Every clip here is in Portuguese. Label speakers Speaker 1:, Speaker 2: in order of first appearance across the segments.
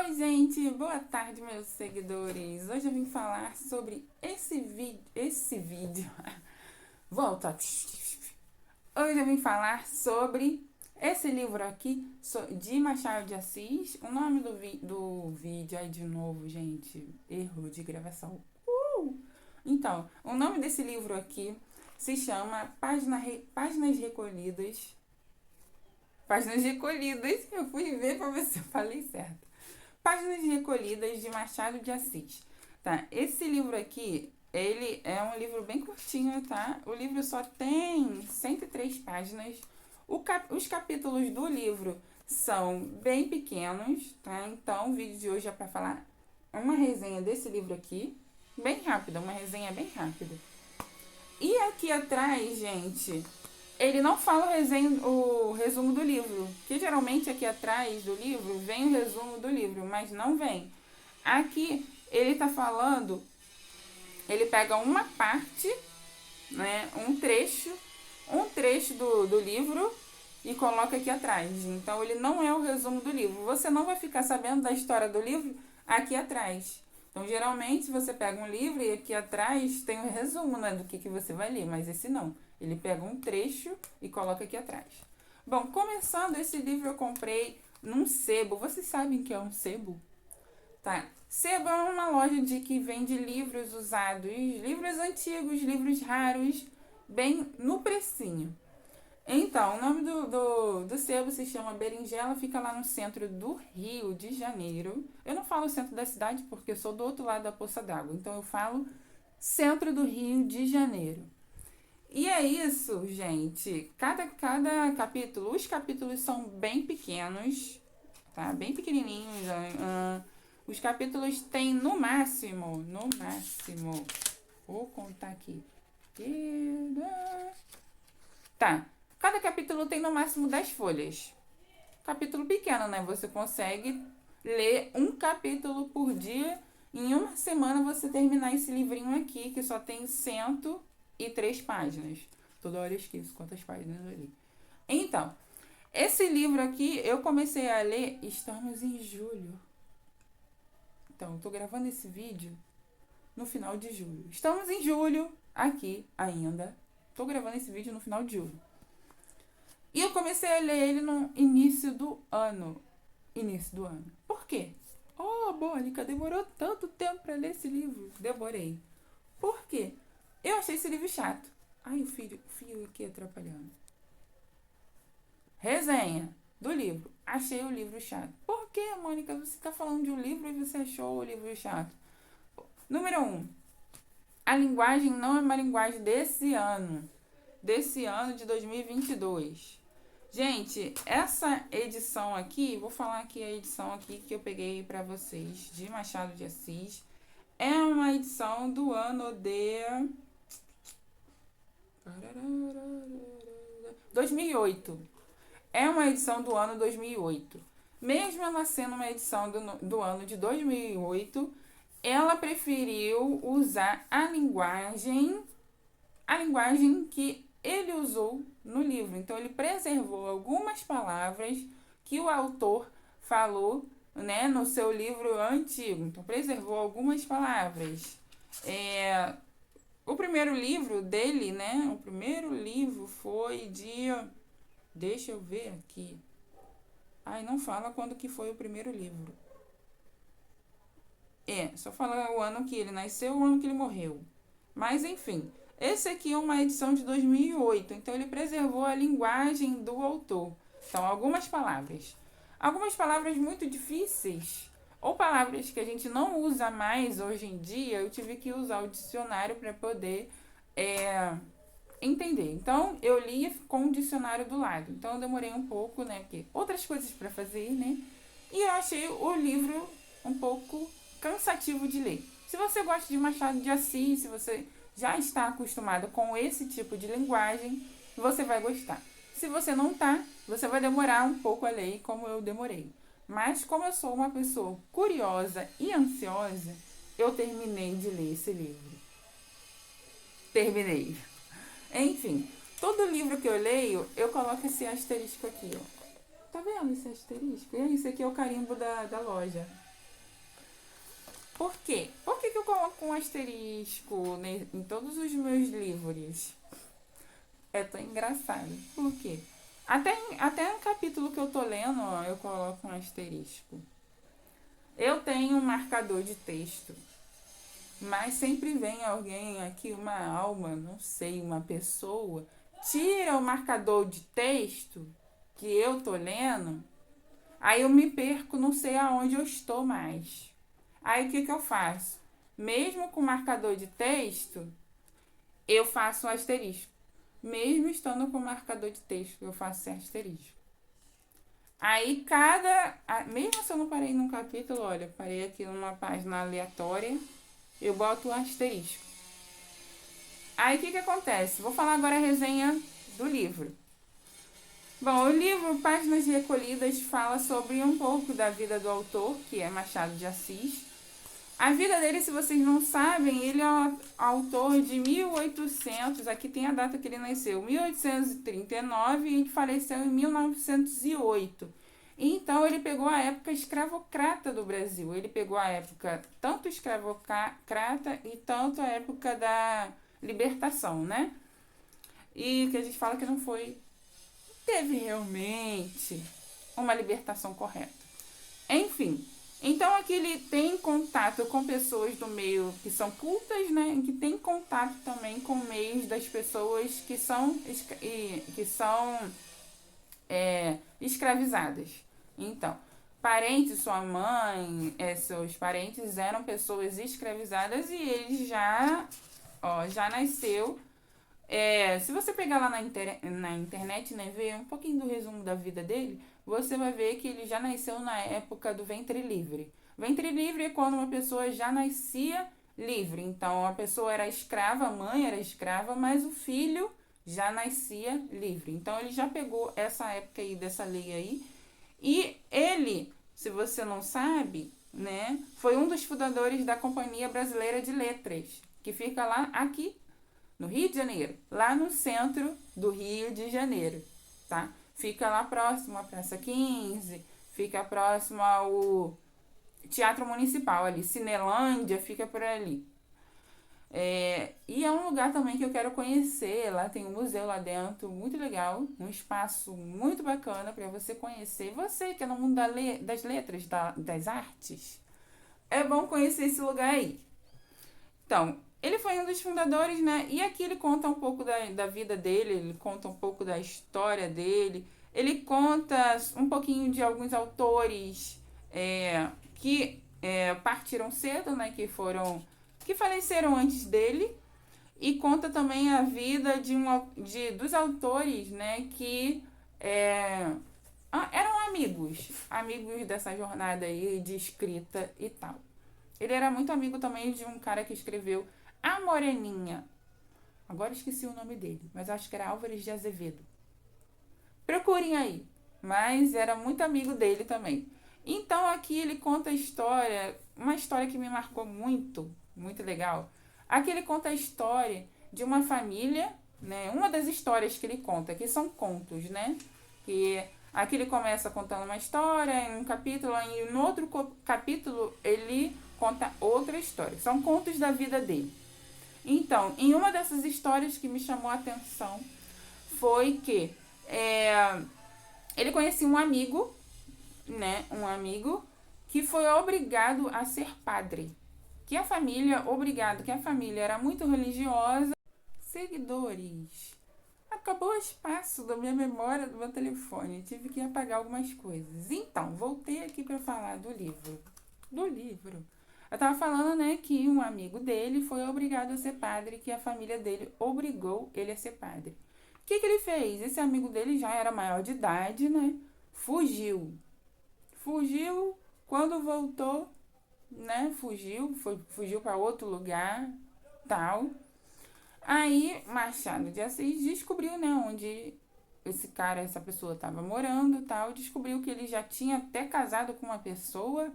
Speaker 1: Oi, gente, boa tarde, meus seguidores. Hoje eu vim falar sobre esse vídeo. Volta. Hoje eu vim falar sobre esse livro aqui de Machado de Assis. O nome do vídeo, aí de novo, gente, erro de gravação. Então, o nome desse livro aqui se chama Páginas Recolhidas. Páginas Recolhidas, eu fui ver pra ver se eu falei certo. Páginas Recolhidas de Machado de Assis. Tá? Esse livro aqui, ele é um livro bem curtinho, tá? O livro só tem 103 páginas. Os capítulos do livro são bem pequenos, tá? Então, o vídeo de hoje é para falar uma resenha desse livro aqui, bem rápida, uma resenha bem rápida. E aqui atrás, gente, ele não fala o resumo do livro, que geralmente aqui atrás do livro vem o resumo do livro, mas não vem. Aqui ele tá falando, ele pega uma parte, né, um trecho do livro e coloca aqui atrás. Então ele não é o resumo do livro. Você não vai ficar sabendo da história do livro aqui atrás. Então, geralmente, você pega um livro e aqui atrás tem um resumo, né, do que você vai ler, mas esse não. Ele pega um trecho e coloca aqui atrás. Bom, começando, esse livro eu comprei num sebo. Vocês sabem o que é um sebo? Tá. Sebo é uma loja que vende livros usados, livros antigos, livros raros, bem no precinho. Então, o nome do sebo se chama Berinjela, fica lá no centro do Rio de Janeiro. Eu não falo centro da cidade porque eu sou do outro lado da Poça d'Água, então eu falo centro do Rio de Janeiro. E é isso, gente. Cada capítulo, os capítulos são bem pequenos, tá? Bem pequenininhos. Os capítulos têm no máximo, vou contar aqui. Tá. Cada capítulo tem no máximo 10 folhas. Capítulo pequeno, né? Você consegue ler um capítulo por dia. Em uma semana você terminar esse livrinho aqui, que só tem 103 páginas. Toda hora eu esqueço quantas páginas eu li. Então, esse livro aqui eu comecei a ler, estamos em julho. Então, eu tô gravando esse vídeo no final de julho. Estamos em julho aqui ainda. Tô gravando esse vídeo no final de julho. E eu comecei a ler ele no início do ano. Por quê? Oh, Mônica, demorou tanto tempo para ler esse livro. Demorei. Por quê? Eu achei esse livro chato. Ai, o fio aqui atrapalhando. Resenha do livro. Achei o livro chato. Por quê, Mônica? Você tá falando de um livro e você achou o livro chato? Número 1. A linguagem não é uma linguagem desse ano. Desse ano de 2022. Gente, essa edição aqui, vou falar aqui a edição aqui que eu peguei pra vocês, de Machado de Assis. É uma edição do ano de 2008. É uma edição do ano 2008. Mesmo ela sendo uma edição do ano de 2008, ela preferiu usar a linguagem que ele usou no livro. Então, ele preservou algumas palavras que o autor falou, né, no seu livro antigo. Então, preservou algumas palavras. O primeiro livro dele, né, o primeiro livro foi de... Deixa eu ver aqui. Ai, não fala quando que foi o primeiro livro. Só fala o ano que ele nasceu, o ano que ele morreu. Mas, enfim... Esse aqui é uma edição de 2008, então ele preservou a linguagem do autor. Então, algumas palavras muito difíceis, ou palavras que a gente não usa mais hoje em dia, eu tive que usar o dicionário para poder entender. Então, eu li com o dicionário do lado. Então, eu demorei um pouco, né, porque outras coisas para fazer, né? E eu achei o livro um pouco cansativo de ler. Se você gosta de Machado de Assis, se você já está acostumado com esse tipo de linguagem, você vai gostar. Se você não tá, você vai demorar um pouco a ler, como eu demorei. Mas como eu sou uma pessoa curiosa e ansiosa, eu terminei de ler esse livro. Terminei. Enfim, todo livro que eu leio, eu coloco esse asterisco aqui, ó. Tá vendo esse asterisco? E isso aqui é o carimbo da loja. Por quê? Por que eu coloco um asterisco em todos os meus livros? É tão engraçado. Por quê? Até no capítulo que eu tô lendo, ó, eu coloco um asterisco. Eu tenho um marcador de texto, mas sempre vem alguém aqui, uma alma, não sei, uma pessoa, tira o marcador de texto que eu tô lendo, aí eu me perco, não sei aonde eu estou mais. Aí o que eu faço? Mesmo com marcador de texto, eu faço um asterisco. Mesmo estando com marcador de texto, eu faço esse asterisco. Aí mesmo se eu não parei num capítulo, olha, parei aqui numa página aleatória, eu boto o asterisco. Aí o que acontece? Vou falar agora a resenha do livro. Bom, o livro Páginas Recolhidas fala sobre um pouco da vida do autor, que é Machado de Assis. A vida dele, se vocês não sabem, ele é autor de 1800, aqui tem a data que ele nasceu, 1839, e ele faleceu em 1908. Então, ele pegou a época escravocrata do Brasil. Ele pegou a época tanto escravocrata e tanto a época da libertação, né? E que a gente fala que não teve realmente uma libertação correta. Enfim, então aqui ele tem contato com pessoas do meio que são cultas, né? E que tem contato também com meios das pessoas que são escravizadas. Então, sua mãe, seus parentes eram pessoas escravizadas e ele já nasceu. Se você pegar lá na internet, né, ver um pouquinho do resumo da vida dele, você vai ver que ele já nasceu na época do ventre livre. Ventre livre é quando uma pessoa já nascia livre. Então, a pessoa era escrava, a mãe era escrava, mas o filho já nascia livre. Então, ele já pegou essa época aí, dessa lei aí. E ele, se você não sabe, né, foi um dos fundadores da Companhia Brasileira de Letras, que fica lá aqui no Rio de Janeiro, lá no centro do Rio de Janeiro, tá? Fica lá próximo à Praça 15, fica próximo ao Teatro Municipal ali, Cinelândia, fica por ali. E é um lugar também que eu quero conhecer, lá tem um museu lá dentro, muito legal, um espaço muito bacana para você conhecer. Você que é no mundo das letras, das artes, é bom conhecer esse lugar aí. Então, ele foi um dos fundadores, né? E aqui ele conta um pouco da vida dele, ele conta um pouco da história dele, ele conta um pouquinho de alguns autores que partiram cedo, né? Que faleceram antes dele, e conta também a vida dos autores, né? Que eram amigos dessa jornada aí de escrita e tal. Ele era muito amigo também de um cara que escreveu A Moreninha. Agora esqueci o nome dele, mas acho que era Álvares de Azevedo. Procurem aí. Mas era muito amigo dele também. Então aqui ele conta a história, uma história que me marcou muito, muito legal. Aqui ele conta a história de uma família, né? Uma das histórias que ele conta, que são contos, né? Que aqui ele começa contando uma história em um capítulo, e no outro capítulo ele conta outra história. São contos da vida dele. Então, em uma dessas histórias que me chamou a atenção foi que ele conhecia um amigo, né? Um amigo que foi obrigado a ser padre. Que a família era muito religiosa. Seguidores. Acabou o espaço da minha memória do meu telefone. Tive que apagar algumas coisas. Então, voltei aqui para falar do livro. Eu tava falando, né, que um amigo dele foi obrigado a ser padre, que a família dele obrigou ele a ser padre. O que ele fez? Esse amigo dele já era maior de idade, né? Fugiu, quando voltou, né? Fugiu para outro lugar, tal. Aí Machado de Assis descobriu, né, onde essa pessoa estava morando, tal. Descobriu que ele já tinha até casado com uma pessoa.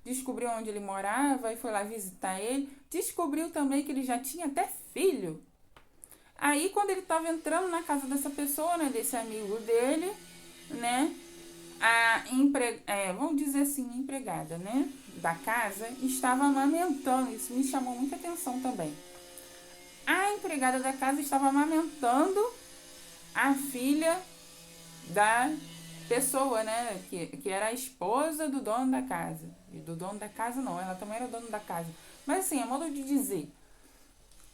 Speaker 1: Descobriu onde ele morava e foi lá visitar ele. Descobriu também que ele já tinha até filho. Aí, quando ele estava entrando na casa dessa pessoa, né, desse amigo dele, né, vamos dizer assim, empregada, né, da casa, estava amamentando. Isso me chamou muita atenção também. A empregada da casa estava amamentando a filha da pessoa, né, que era a esposa do dono da casa. E do dono da casa não, ela também era dono da casa. Mas assim, é modo de dizer,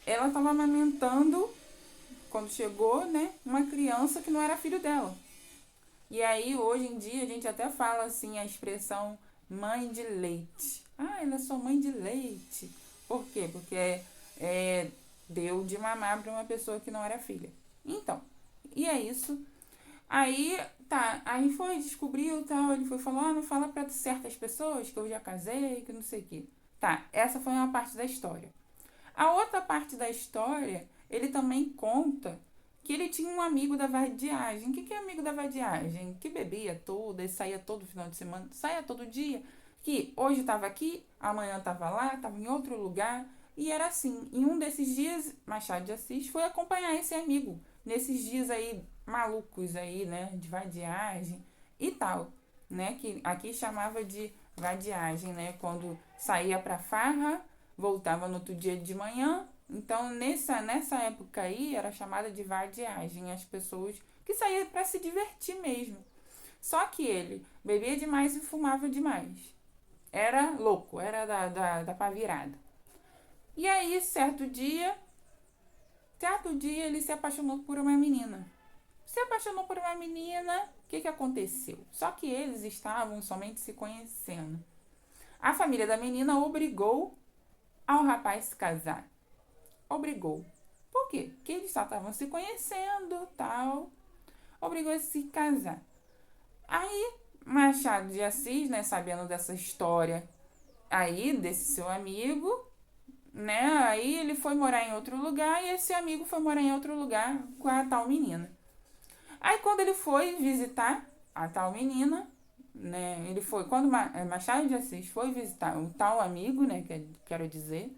Speaker 1: ela estava amamentando, quando chegou, né, uma criança que não era filho dela. E aí, hoje em dia, a gente até fala assim a expressão mãe de leite. Ah, ela é sua mãe de leite. Por quê? Porque deu de mamar para uma pessoa que não era filha. Então, e é isso. Aí, tá, aí foi, descobriu tal, ele foi falar, não fala pra certas pessoas que eu já casei, que não sei o quê. Tá, essa foi uma parte da história. A outra parte da história, ele também conta que ele tinha um amigo da vadiagem. O que é amigo da vadiagem? Que bebia toda, saía todo final de semana, saía todo dia. Que hoje estava aqui, amanhã estava lá, estava em outro lugar. E era assim. Em um desses dias, Machado de Assis foi acompanhar esse amigo. Nesses dias aí, malucos aí, né? De vadiagem e tal. Né? Que aqui chamava de vadiagem, né? Quando saía pra farra, voltava no outro dia de manhã. Então, nessa época aí, era chamada de vadiagem, as pessoas que saíam para se divertir mesmo. Só que ele bebia demais e fumava demais. Era louco, era da pá virada. E aí, certo dia ele se apaixonou por uma menina. Se apaixonou por uma menina, o que aconteceu? Só que eles estavam somente se conhecendo. A família da menina obrigou ao rapaz se casar. Obrigou. Por quê? Porque eles só estavam se conhecendo, tal. Obrigou a se casar. Aí, Machado de Assis, né, sabendo dessa história aí, desse seu amigo, né, aí ele foi morar em outro lugar e esse amigo foi morar em outro lugar com a tal menina. Aí, quando ele foi visitar a tal menina, né, quando Machado de Assis foi visitar o tal amigo, né, quero dizer,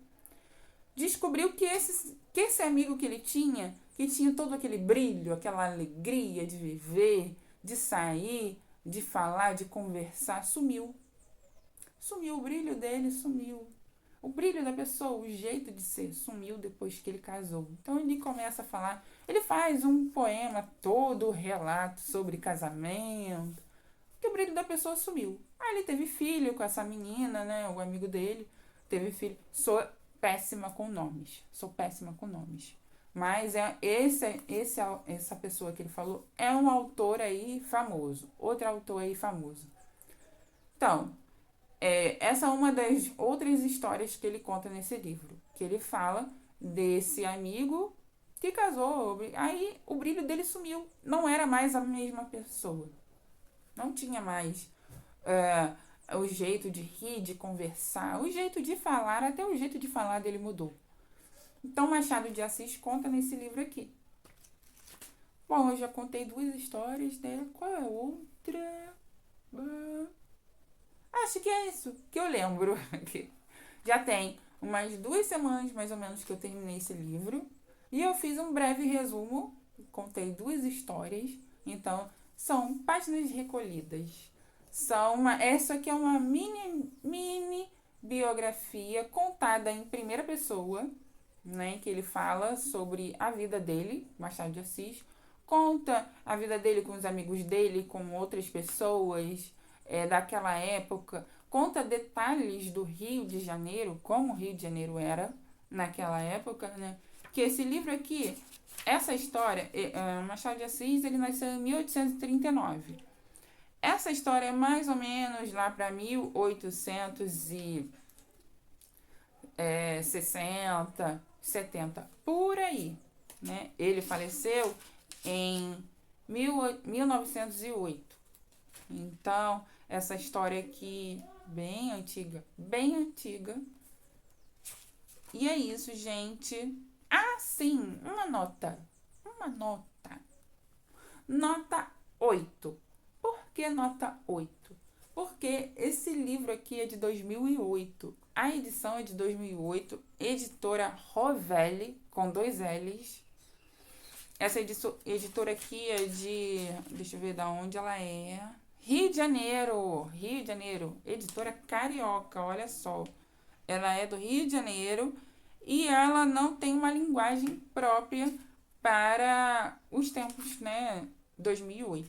Speaker 1: descobriu que esse amigo que ele tinha, que tinha todo aquele brilho, aquela alegria de viver, de sair, de falar, de conversar, sumiu. Sumiu, o brilho dele sumiu. O brilho da pessoa, o jeito de ser, sumiu depois que ele casou. Então ele começa a falar, ele faz um poema todo relato sobre casamento, que o brilho da pessoa sumiu. Aí ele teve filho com essa menina, né, o amigo dele, teve filho. Péssima com nomes. Sou péssima com nomes. Mas essa pessoa que ele falou é um autor aí famoso. Outro autor aí famoso. Então, essa é uma das outras histórias que ele conta nesse livro. Que ele fala desse amigo que casou. Aí o brilho dele sumiu. Não era mais a mesma pessoa. Não tinha mais o jeito de rir, de conversar, o jeito de falar, até o jeito de falar dele mudou. Então, Machado de Assis conta nesse livro aqui. Bom, eu já contei 2 histórias, né? Qual é a outra? Acho que é isso que eu lembro. Já tem umas 2 semanas, mais ou menos, que eu terminei esse livro. E eu fiz um breve resumo. Contei 2 histórias. Então, são páginas recolhidas. Essa aqui é uma mini biografia contada em primeira pessoa, né, que ele fala sobre a vida dele, Machado de Assis, conta a vida dele com os amigos dele, com outras pessoas daquela época, conta detalhes do Rio de Janeiro, como o Rio de Janeiro era naquela época, né, que esse livro aqui, essa história, Machado de Assis, ele nasceu em 1839. Essa história é mais ou menos lá para 1860, 70, por aí, né? Ele faleceu em 1908. Então, essa história aqui, bem antiga, bem antiga. E é isso, gente. Ah, sim, uma nota. Nota 8. Por que nota 8? Porque esse livro aqui é de 2008. A edição é de 2008, editora Rovelli, com 2 L's. Essa editora aqui é de... Deixa eu ver de onde ela é. Rio de Janeiro, editora carioca, olha só. Ela é do Rio de Janeiro e ela não tem uma linguagem própria para os tempos, né, 2008.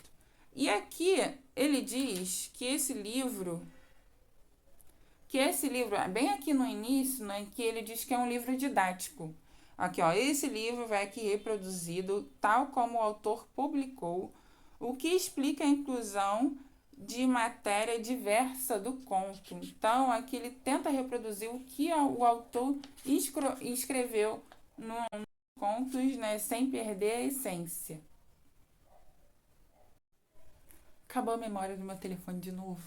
Speaker 1: E aqui ele diz que esse livro, bem aqui no início, né, que ele diz que é um livro didático. Aqui, ó, esse livro vai aqui reproduzido tal como o autor publicou, o que explica a inclusão de matéria diversa do conto. Então, aqui ele tenta reproduzir o que o autor escreveu nos contos, né, sem perder a essência. Acabou a memória do meu telefone de novo.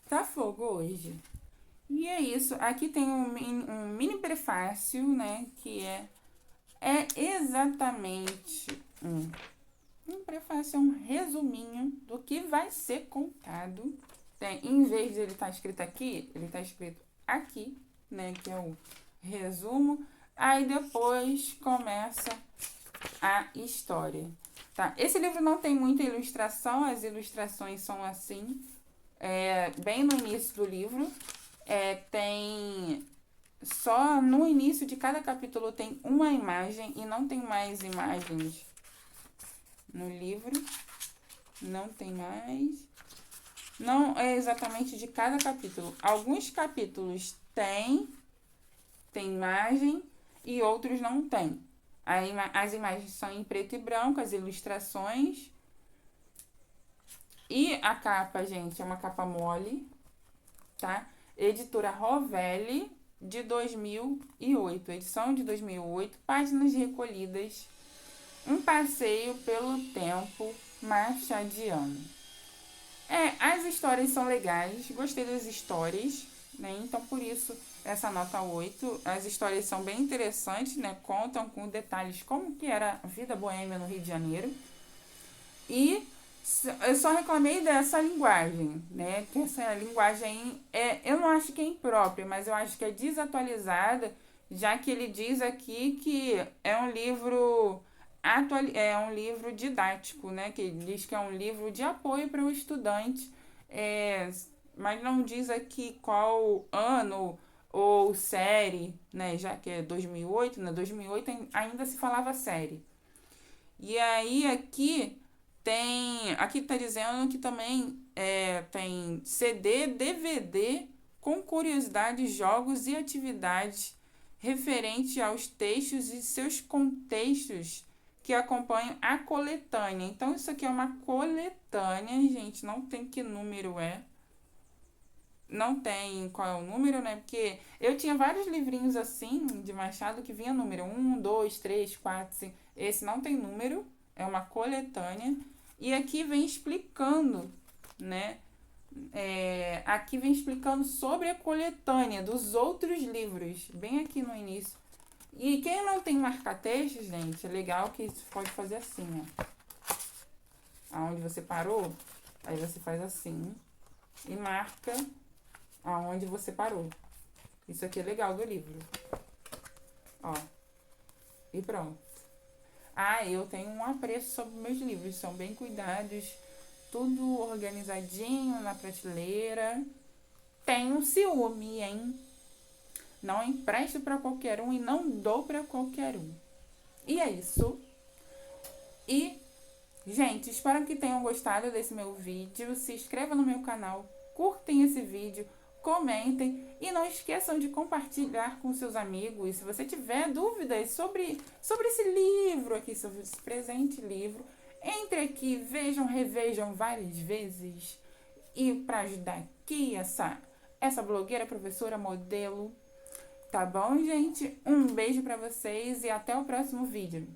Speaker 1: Tá fogo hoje. E é isso. Aqui tem um mini prefácio, né? Que é exatamente um prefácio, é um resuminho do que vai ser contado. Tem, em vez de ele estar escrito aqui, ele está escrito aqui, né? Que é o resumo. Aí depois começa a história. Tá? Esse livro não tem muita ilustração, as ilustrações são assim, bem no início do livro. Tem só no início de cada capítulo tem uma imagem e não tem mais imagens no livro. Não tem mais. Não é exatamente de cada capítulo. Alguns capítulos tem imagem e outros não tem. As imagens são em preto e branco, as ilustrações. E a capa, gente, é uma capa mole, tá? Editora Rovelli, de 2008. Edição de 2008, páginas recolhidas. Um passeio pelo tempo machadiano. As histórias são legais, gostei das histórias, né? Então, por isso, essa nota 8. As histórias são bem interessantes, né? Contam com detalhes como que era a vida boêmia no Rio de Janeiro. E eu só reclamei dessa linguagem, né? Que essa linguagem eu não acho que é imprópria, mas eu acho que é desatualizada, já que ele diz aqui que é um livro didático, né? Que ele diz que é um livro de apoio para o estudante, mas não diz aqui qual ano ou série, né? Já que é 2008, né? 2008 ainda se falava série. E aí aqui tá dizendo que também tem CD, DVD com curiosidades, jogos e atividades referente aos textos e seus contextos que acompanham a coletânea. Então, isso aqui é uma coletânea, gente, não tem que número é. Não tem qual é o número, né? Porque eu tinha vários livrinhos assim, de Machado, que vinha número 1, 2, 3, 4, 5. Esse não tem número, é uma coletânea. E aqui vem explicando, né? Aqui vem explicando sobre a coletânea dos outros livros, bem aqui no início. E quem não tem marca-textos, gente, é legal que você pode fazer assim, ó. Aonde você parou, aí você faz assim e marca aonde você parou. Isso aqui é legal do livro. Ó. E pronto. Eu tenho um apreço sobre meus livros, são bem cuidados, tudo organizadinho na prateleira. Tenho ciúme, hein? Não empresto para qualquer um e não dou para qualquer um. E é isso. E, gente, espero que tenham gostado desse meu vídeo. Se inscrevam no meu canal, curtem esse vídeo, comentem e não esqueçam de compartilhar com seus amigos. Se você tiver dúvidas sobre esse livro aqui, sobre esse presente livro, entre aqui, vejam, revejam várias vezes. E para ajudar aqui essa blogueira, professora, modelo, tá bom, gente? Um beijo para vocês e até o próximo vídeo.